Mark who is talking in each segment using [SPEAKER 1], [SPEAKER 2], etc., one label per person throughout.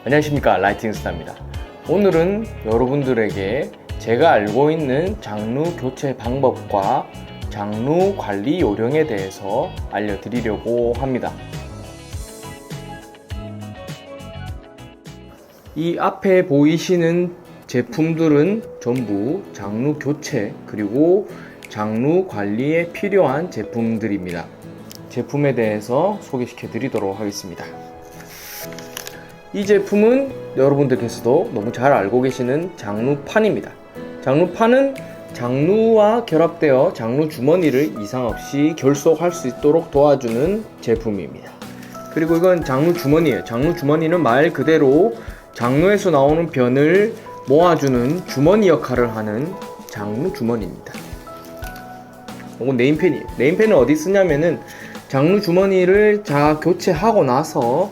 [SPEAKER 1] 안녕하십니까, 라이팅스타입니다. 오늘은 여러분들에게 제가 알고 있는 장루 교체 방법과 장루 관리 요령에 대해서 알려드리려고 합니다. 이 앞에 보이시는 제품들은 전부 장루 교체 그리고 장루 관리에 필요한 제품들입니다. 제품에 대해서 소개시켜 드리도록 하겠습니다. 이 제품은 여러분들께서도 너무 잘 알고 계시는 장루판입니다. 장루판은 장루와 결합되어 장루 주머니를 이상 없이 결속할 수 있도록 도와주는 제품입니다. 그리고 이건 장루 주머니예요. 장루 주머니는 말 그대로 장루에서 나오는 변을 모아주는 주머니 역할을 하는 장루 주머니입니다. 이건 네임펜이에요. 네임펜은 어디 쓰냐면은 장루 주머니를 다 교체하고 나서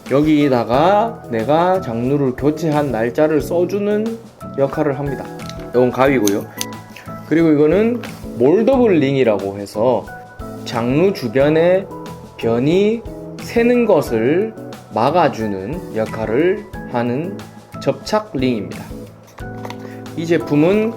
[SPEAKER 1] 여기다가 내가 장루를 교체한 날짜를 써주는 역할을 합니다. 이건 가위고요. 그리고 이거는 몰더블 링이라고 해서 장루 주변에 변이 새는 것을 막아주는 역할을 하는 접착 링입니다. 이 제품은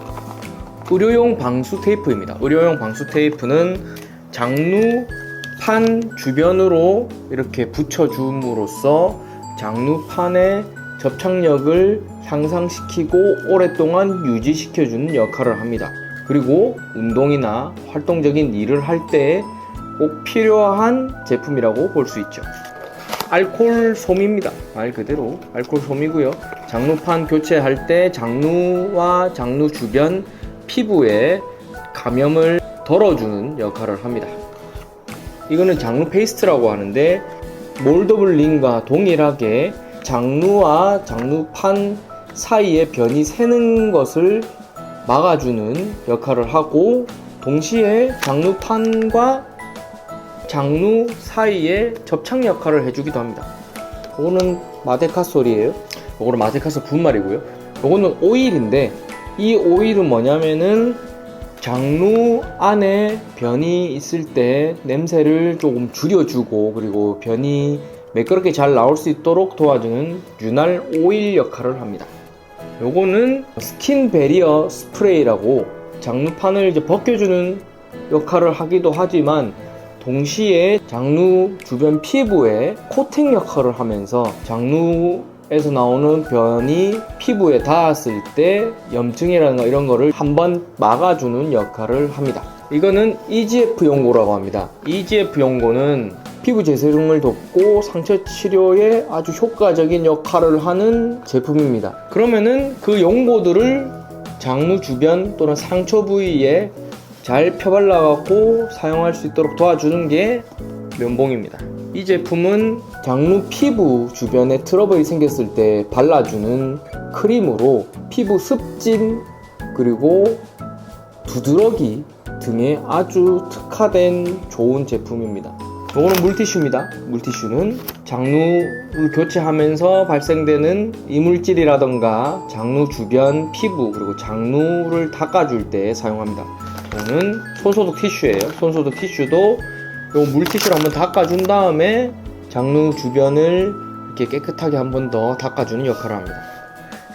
[SPEAKER 1] 의료용 방수 테이프입니다. 의료용 방수 테이프는 장루판 주변으로 이렇게 붙여줌으로써 장루판의 접착력을 향상시키고 오랫동안 유지시켜주는 역할을 합니다. 그리고 운동이나 활동적인 일을 할 때 꼭 필요한 제품이라고 볼 수 있죠. 알코올 솜입니다. 말 그대로 알코올 솜이고요. 장루판 교체할 때 장루와 장루 주변 피부에 감염을 덜어주는 역할을 합니다. 이거는 장루 페이스트라고 하는데 몰더블 링과 동일하게 장루와 장루판 사이에 변이 새는 것을 막아주는 역할을 하고 동시에 장루판과 장루 사이에 접착 역할을 해주기도 합니다. 이거는 마데카솔이에요. 이거는 마데카솔 분말이고요. 이거는 오일인데 이 오일은 뭐냐면은 장루 안에 변이 있을 때 냄새를 조금 줄여주고 그리고 변이 매끄럽게 잘 나올 수 있도록 도와주는 윤활 오일 역할을 합니다. 요거는 스킨 베리어 스프레이라고 장루판을 이제 벗겨주는 역할을 하기도 하지만 동시에 장루 주변 피부에 코팅 역할을 하면서 장루에서 나오는 변이 피부에 닿았을 때 염증이라든가 이런 거를 한번 막아주는 역할을 합니다. 이거는 EGF 연고라고 합니다. EGF 연고는 피부 재생을 돕고 상처 치료에 아주 효과적인 역할을 하는 제품입니다. 그러면은 그 연고들을 장루 주변 또는 상처 부위에 잘 펴발라갖고 사용할 수 있도록 도와주는 게 면봉입니다. 이 제품은 장루 피부 주변에 트러블이 생겼을 때 발라주는 크림으로 피부 습진 그리고 두드러기 등에 아주 특화된 좋은 제품입니다. 이거는 물티슈입니다. 물티슈는 장루를 교체하면서 발생되는 이물질이라던가 장루 주변 피부 그리고 장루를 닦아줄 때 사용합니다. 이거는 손소독 티슈예요. 손소독 티슈도 요 물티슈를 한번 닦아준 다음에 장루 주변을 이렇게 깨끗하게 한 번 더 닦아주는 역할을 합니다.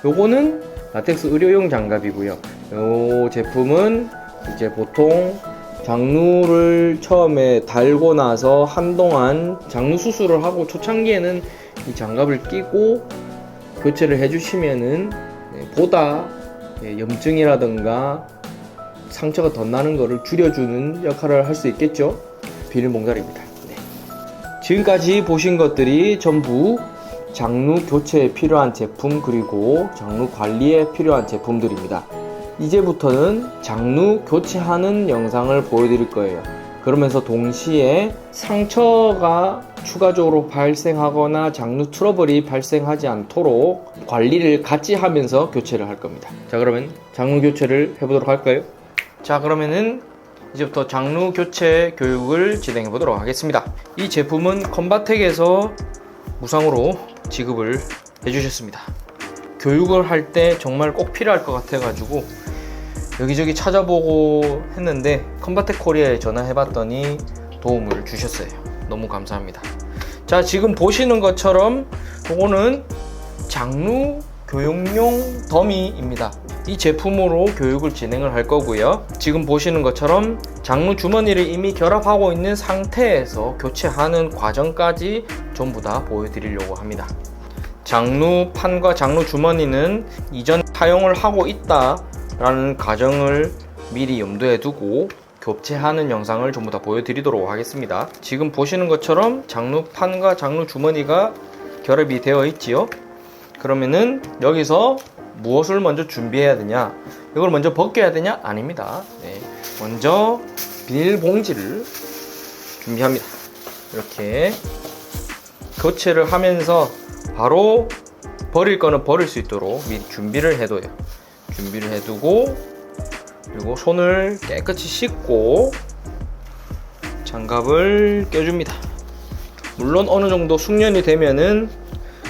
[SPEAKER 1] 요거는 라텍스 의료용 장갑이고요. 요 제품은 이제 보통 장루를 처음에 달고 나서 한동안 장루 수술을 하고 초창기에는 이 장갑을 끼고 교체를 해주시면은 보다 염증이라든가 상처가 더 나는 것을 줄여주는 역할을 할 수 있겠죠. 비닐봉다리입니다. 네. 지금까지 보신 것들이 전부 장루 교체에 필요한 제품 그리고 장루 관리에 필요한 제품들입니다. 이제부터는 장루 교체하는 영상을 보여드릴 거예요. 그러면서 동시에 상처가 추가적으로 발생하거나 장루 트러블이 발생하지 않도록 관리를 같이 하면서 교체를 할 겁니다. 자, 그러면 장루 교체를 해보도록 할까요? 자, 그러면은 이제부터 장루 교체 교육을 진행해 보도록 하겠습니다. 이 제품은 컨바텍에서 무상으로 지급을 해주셨습니다. 교육을 할 때 정말 꼭 필요할 것 같아 가지고 여기저기 찾아보고 했는데 컨바텍 코리아에 전화해 봤더니 도움을 주셨어요. 너무 감사합니다. 자, 지금 보시는 것처럼 그거는 장루 교육용 더미입니다. 이 제품으로 교육을 진행을 할 거고요. 지금 보시는 것처럼 장루 주머니를 이미 결합하고 있는 상태에서 교체하는 과정까지 전부 다 보여드리려고 합니다. 장루 판과 장루 주머니는 이전 사용을 하고 있다라는 가정을 미리 염두에 두고 교체하는 영상을 전부 다 보여드리도록 하겠습니다. 지금 보시는 것처럼 장루 판과 장루 주머니가 결합이 되어 있지요. 그러면은 여기서 무엇을 먼저 준비해야 되냐? 이걸 먼저 벗겨야 되냐? 아닙니다. 네. 먼저 비닐봉지를 준비합니다. 이렇게 교체를 하면서 바로 버릴 거는 버릴 수 있도록 미리 준비를 해둬요. 준비를 해두고, 그리고 손을 깨끗이 씻고 장갑을 껴줍니다. 물론 어느 정도 숙련이 되면은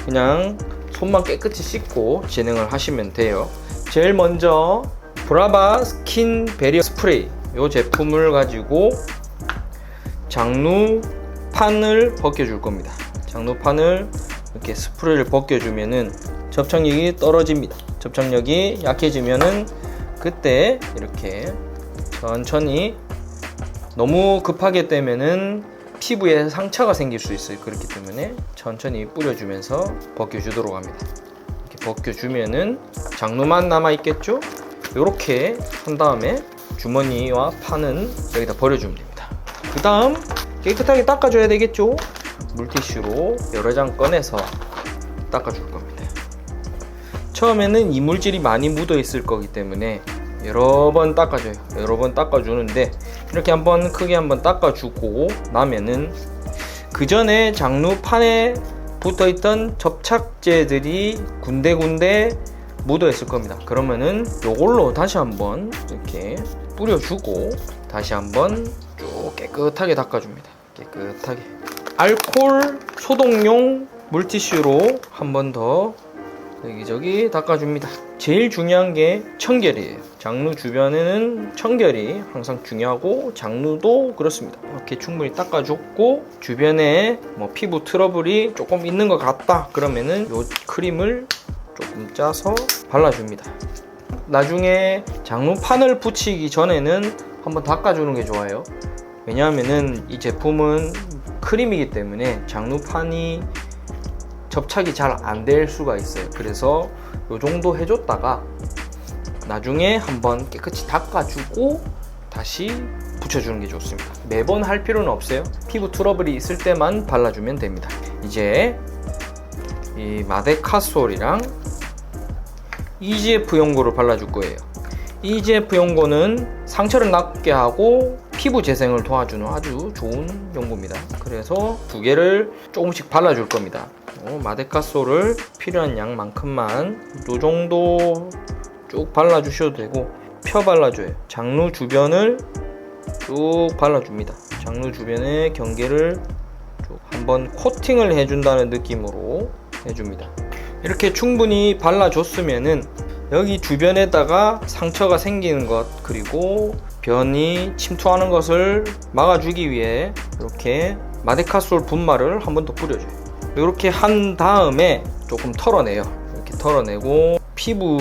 [SPEAKER 1] 그냥 손만 깨끗이 씻고 진행을 하시면 돼요. 제일 먼저 브라바 스킨 베리어 스프레이 이 제품을 가지고 장루판을 벗겨줄 겁니다. 장루판을 이렇게 스프레이를 벗겨주면은 접착력이 떨어집니다. 접착력이 약해지면은 그때 이렇게 천천히, 너무 급하게 떼면은 피부에 상처가 생길 수 있어요. 그렇기 때문에 천천히 뿌려주면서 벗겨주도록 합니다. 이렇게 벗겨주면은 장루만 남아있겠죠? 이렇게 한 다음에 주머니와 판은 여기다 버려주면 됩니다. 그 다음 깨끗하게 닦아줘야 되겠죠? 물티슈로 여러 장 꺼내서 닦아줄 겁니다. 처음에는 이물질이 많이 묻어 있을 거기 때문에 여러 번 닦아줘요. 여러 번 닦아주는데 이렇게 한번 크게 한번 닦아주고 나면은 그 전에 장루판에 붙어있던 접착제들이 군데군데 묻어 있을 겁니다. 그러면은 요걸로 다시 한번 이렇게 뿌려주고 다시 한번 쭉 깨끗하게 닦아줍니다. 깨끗하게 알코올 소독용 물티슈로 한 번 더 여기저기 닦아줍니다. 제일 중요한 게 청결이에요. 장루 주변에는 청결이 항상 중요하고 장루도 그렇습니다. 이렇게 충분히 닦아줬고 주변에 뭐 피부 트러블이 조금 있는 것 같다 그러면은 요 크림을 조금 짜서 발라줍니다. 나중에 장루판을 붙이기 전에는 한번 닦아주는 게 좋아요. 왜냐하면은 이 제품은 크림이기 때문에 장루판이 접착이 잘 안 될 수가 있어요. 그래서 요 정도 해줬다가 나중에 한번 깨끗이 닦아주고 다시 붙여주는 게 좋습니다. 매번 할 필요는 없어요. 피부 트러블이 있을 때만 발라주면 됩니다. 이제 이 마데카솔이랑 EGF 연고를 발라줄 거예요. EGF 연고는 상처를 낫게 하고 피부 재생을 도와주는 아주 좋은 연고입니다. 그래서 두 개를 조금씩 발라줄 겁니다. 마데카솔을 필요한 양만큼만 이 정도 쭉 발라주셔도 되고 펴 발라줘요. 장루 주변을 쭉 발라줍니다. 장루 주변에 경계를 쭉 한번 코팅을 해준다는 느낌으로 해줍니다. 이렇게 충분히 발라줬으면은 여기 주변에다가 상처가 생기는 것 그리고 변이 침투하는 것을 막아주기 위해 이렇게 마데카솔 분말을 한 번 더 뿌려줘요. 이렇게 한 다음에 조금 털어내요. 이렇게 털어내고 피부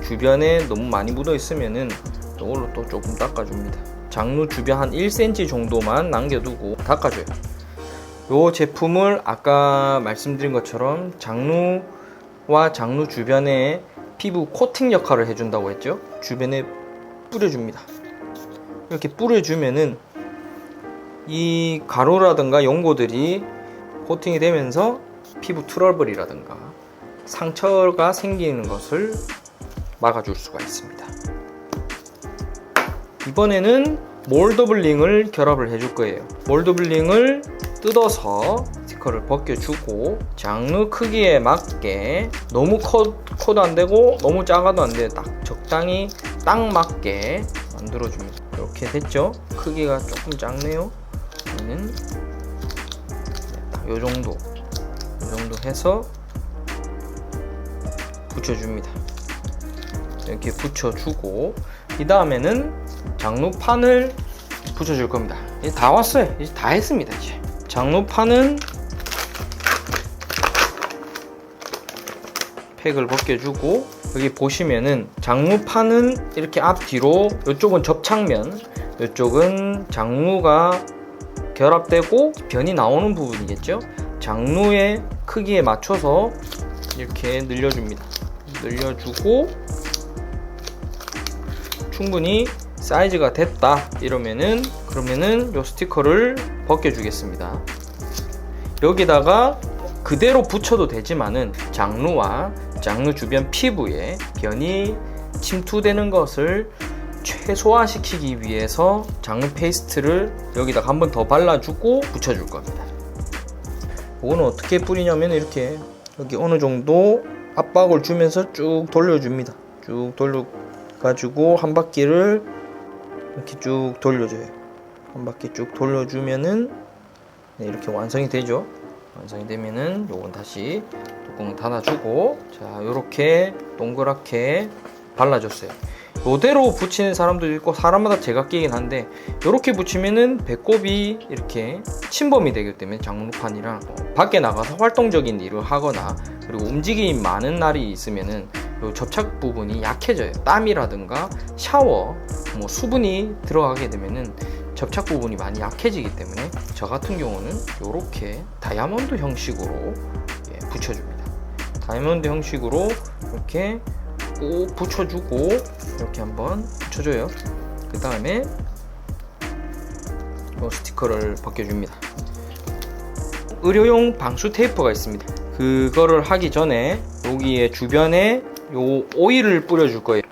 [SPEAKER 1] 주변에 너무 많이 묻어 있으면은 이걸로 또 조금 닦아줍니다. 장루 주변 한 1cm 정도만 남겨두고 닦아줘요. 이 제품을 아까 말씀드린 것처럼 장루와 장루 주변에 피부 코팅 역할을 해준다고 했죠. 주변에 뿌려줍니다. 이렇게 뿌려주면은 이 가루라든가 연고들이 코팅이 되면서 피부 트러블이라든가 상처가 생기는 것을 막아줄 수가 있습니다. 이번에는 몰더블링을 결합을 해줄 거예요. 몰더블링을 뜯어서 스티커를 벗겨주고 장루 크기에 맞게 너무 커도 안 되고 너무 작아도 안 돼요. 딱 적당히 딱 맞게 만들어줍니다. 이렇게 됐죠? 크기가 조금 작네요. 저는 요 정도 해서 붙여줍니다. 이렇게 붙여주고 이 다음에는 장루판을 붙여줄 겁니다. 이제 다 왔어요. 이제 다 했습니다. 이제 장루판은 팩을 벗겨주고, 여기 보시면은 장루판은 이렇게 앞뒤로, 이쪽은 접착면, 이쪽은 장루가 결합되고 변이 나오는 부분이겠죠. 장루의 크기에 맞춰서 이렇게 늘려줍니다. 늘려주고 충분히 사이즈가 됐다 이러면은, 그러면은 요 스티커를 벗겨주겠습니다. 여기다가 그대로 붙여도 되지만은 장루와 장루 주변 피부에 변이 침투되는 것을 최소화시키기 위해서 장루 페이스트를 여기다가 한 번 더 발라주고 붙여줄 겁니다. 이거는 어떻게 뿌리냐면 이렇게 여기 어느 정도 압박을 주면서 쭉 돌려줍니다. 쭉 돌려가지고 한 바퀴를 이렇게 쭉 돌려줘요. 한 바퀴 쭉 돌려주면은 네, 이렇게 완성이 되죠. 완성이 되면은 요건 다시 뚜껑을 닫아주고, 자, 요렇게 동그랗게 발라줬어요. 요대로 붙이는 사람도 있고 사람마다 제각기이긴 한데, 요렇게 붙이면은 배꼽이 이렇게 침범이 되기 때문에 장루판이랑 밖에 나가서 활동적인 일을 하거나 그리고 움직임이 많은 날이 있으면은 요 접착 부분이 약해져요. 땀이라든가 샤워, 뭐 수분이 들어가게 되면은 접착 부분이 많이 약해지기 때문에 저 같은 경우는 이렇게 다이아몬드 형식으로 붙여줍니다. 다이아몬드 형식으로 이렇게 꼭 붙여주고, 이렇게 한번 붙여줘요. 그 다음에 이 스티커를 벗겨줍니다. 의료용 방수 테이프가 있습니다. 그거를 하기 전에 여기에 주변에 요 오일을 뿌려줄 거예요.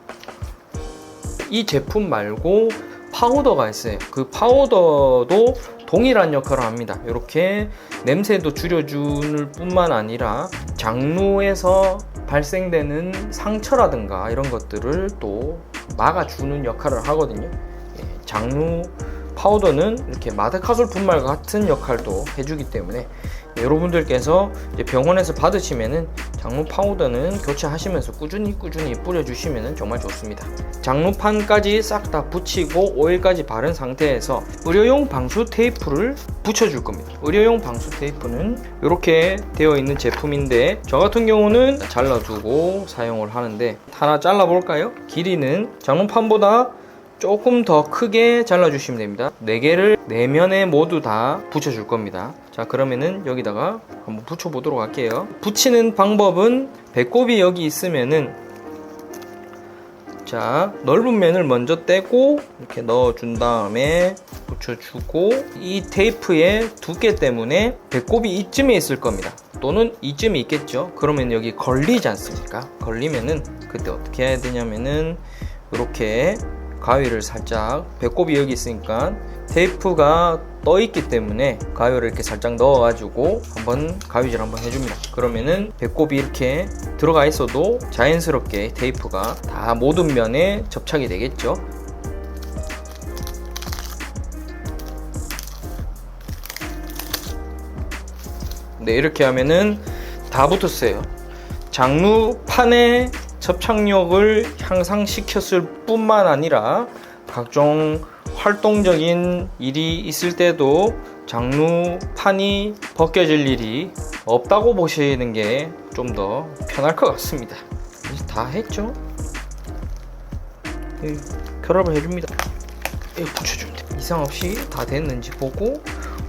[SPEAKER 1] 이 제품 말고 파우더가 있어요. 그 파우더도 동일한 역할을 합니다. 이렇게 냄새도 줄여줄 뿐만 아니라 장루에서 발생되는 상처라든가 이런 것들을 또 막아주는 역할을 하거든요. 장루 파우더는 이렇게 마데카솔 분말 같은 역할도 해주기 때문에 여러분들께서 이제 병원에서 받으시면은 장루 파우더는 교체하시면서 꾸준히 뿌려주시면 정말 좋습니다. 장루판까지 싹 다 붙이고 오일까지 바른 상태에서 의료용 방수 테이프를 붙여줄 겁니다. 의료용 방수 테이프는 이렇게 되어 있는 제품인데, 저 같은 경우는 잘라두고 사용을 하는데, 하나 잘라볼까요? 길이는 장루판보다 조금 더 크게 잘라주시면 됩니다. 4개를 4면에 모두 다 붙여줄 겁니다. 자, 그러면은 여기다가 한번 붙여보도록 할게요. 붙이는 방법은 배꼽이 여기 있으면은, 자, 넓은 면을 먼저 떼고 이렇게 넣어준 다음에 붙여주고, 이 테이프의 두께 때문에 배꼽이 이쯤에 있을 겁니다. 또는 이쯤에 있겠죠. 그러면 여기 걸리지 않습니까? 걸리면은 그때 어떻게 해야 되냐면은 이렇게 가위를 살짝, 배꼽이 여기 있으니까 테이프가 떠 있기 때문에 가위를 이렇게 살짝 넣어가지고 한번 가위질 한번 해줍니다. 그러면은 배꼽이 이렇게 들어가 있어도 자연스럽게 테이프가 다 모든 면에 접착이 되겠죠. 네, 이렇게 하면은 다 붙었어요. 장루판에 접착력을 향상시켰을 뿐만 아니라 각종 활동적인 일이 있을 때도 장루판이 벗겨질 일이 없다고 보시는 게 좀 더 편할 것 같습니다. 이제 다 했죠? 결합을 해줍니다. 붙여주면 돼요. 이상 없이 다 됐는지 보고,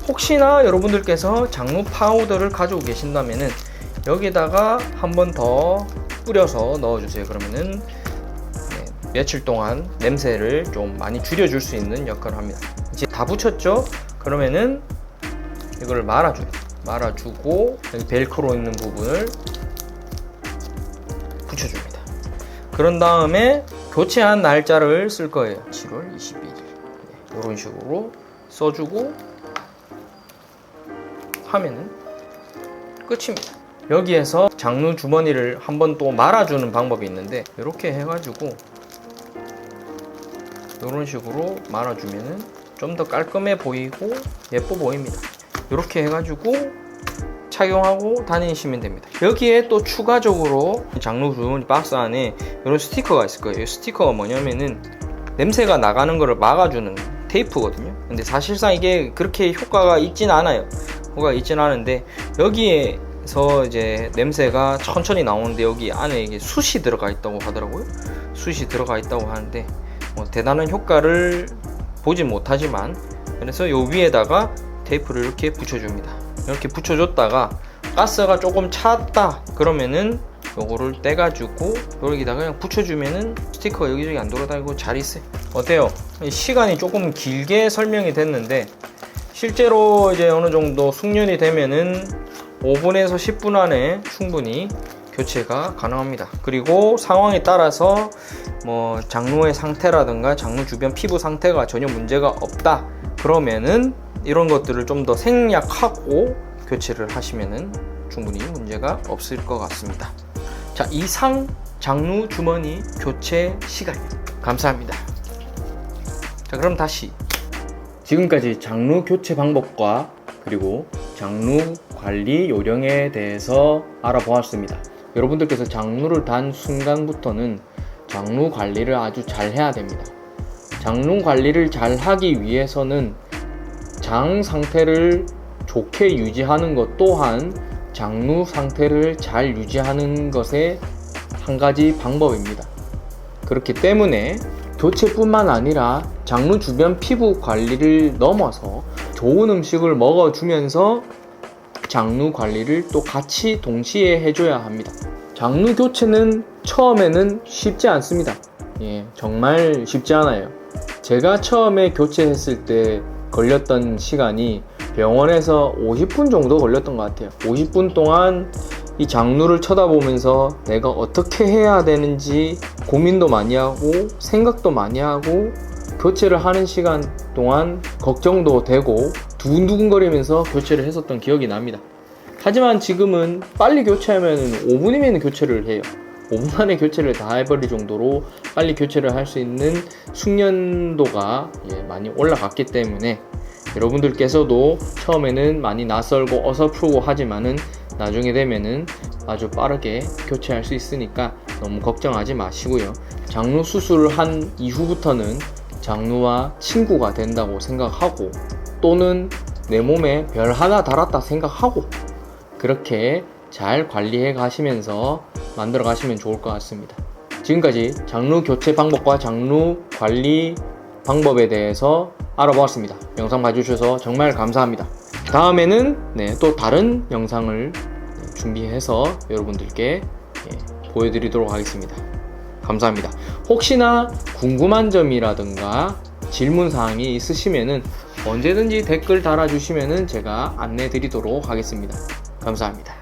[SPEAKER 1] 혹시나 여러분들께서 장루 파우더를 가지고 계신다면은 여기다가 한 번 더 뿌려서 넣어주세요. 그러면은 며칠 동안 냄새를 좀 많이 줄여줄 수 있는 역할을 합니다. 이제 다 붙였죠? 그러면은 이걸 말아줘요. 말아주고 여기 벨크로 있는 부분을 붙여줍니다. 그런 다음에 교체한 날짜를 쓸 거예요. 7월 22일 이런 식으로 써주고 하면은 끝입니다. 여기에서 장루 주머니를 한번 또 말아주는 방법이 있는데, 이렇게 해가지고 이런 식으로 말아주면은 좀 더 깔끔해 보이고 예뻐 보입니다. 이렇게 해가지고 착용하고 다니시면 됩니다. 여기에 또 추가적으로 장루 주머니 박스 안에 이런 스티커가 있을 거예요. 이 스티커가 뭐냐면은 냄새가 나가는 거를 막아주는 테이프거든요. 근데 사실상 이게 그렇게 효과가 있진 않아요. 효과가 있진 않은데, 여기에 안에서 이제 냄새가 천천히 나오는데 여기 안에 이게 숯이 들어가 있다고 하더라고요. 숯이 들어가 있다고 하는데 뭐 대단한 효과를 보지 못하지만, 그래서 요 위에다가 테이프를 이렇게 붙여줍니다. 이렇게 붙여줬다가 가스가 조금 찼다 그러면은 요거를 떼가지고 여기다가 그냥 붙여주면은 스티커가 여기저기 안 돌아다니고 잘 있어요. 어때요? 시간이 조금 길게 설명이 됐는데 실제로 이제 어느 정도 숙련이 되면은 5분에서 10분 안에 충분히 교체가 가능합니다. 그리고 상황에 따라서 뭐 장루의 상태라든가 장루 주변 피부 상태가 전혀 문제가 없다 그러면은 이런 것들을 좀 더 생략하고 교체를 하시면은 충분히 문제가 없을 것 같습니다. 자, 이상 장루 주머니 교체 시간입니다. 감사합니다. 자, 그럼 다시 지금까지 장루 교체 방법과 그리고 장루 관리 요령에 대해서 알아보았습니다. 여러분들께서 장루를 단 순간부터는 장루 관리를 아주 잘 해야 됩니다. 장루 관리를 잘 하기 위해서는 장 상태를 좋게 유지하는 것 또한 장루 상태를 잘 유지하는 것의 한 가지 방법입니다. 그렇기 때문에 교체뿐만 아니라 장루 주변 피부 관리를 넘어서 좋은 음식을 먹어주면서 장루 관리를 또 같이 동시에 해줘야 합니다. 장루 교체는 처음에는 쉽지 않습니다. 정말 쉽지 않아요. 제가 처음에 교체했을 때 걸렸던 시간이 병원에서 50분 정도 걸렸던 것 같아요. 50분 동안 이 장루를 쳐다보면서 내가 어떻게 해야 되는지 고민도 많이 하고 생각도 많이 하고 교체를 하는 시간 동안 걱정도 되고 두근두근거리면서 교체를 했었던 기억이 납니다. 하지만 지금은 빨리 교체하면 5분이면 교체를 해요. 5분 안에 교체를 다 해버릴 정도로 빨리 교체를 할 수 있는 숙련도가 많이 올라갔기 때문에 여러분들께서도 처음에는 많이 낯설고 어설프고 하지만은 나중에 되면은 아주 빠르게 교체할 수 있으니까 너무 걱정하지 마시고요. 장루 수술을 한 이후부터는 장루와 친구가 된다고 생각하고 또는 내 몸에 별 하나 달았다 생각하고 그렇게 잘 관리해 가시면서 만들어 가시면 좋을 것 같습니다. 지금까지 장루 교체 방법과 장루 관리 방법에 대해서 알아보았습니다. 영상 봐주셔서 정말 감사합니다. 다음에는 또 다른 영상을 준비해서 여러분들께 보여드리도록 하겠습니다. 감사합니다. 혹시나 궁금한 점이라든가 질문사항이 있으시면은 언제든지 댓글 달아주시면은 제가 안내 드리도록 하겠습니다. 감사합니다.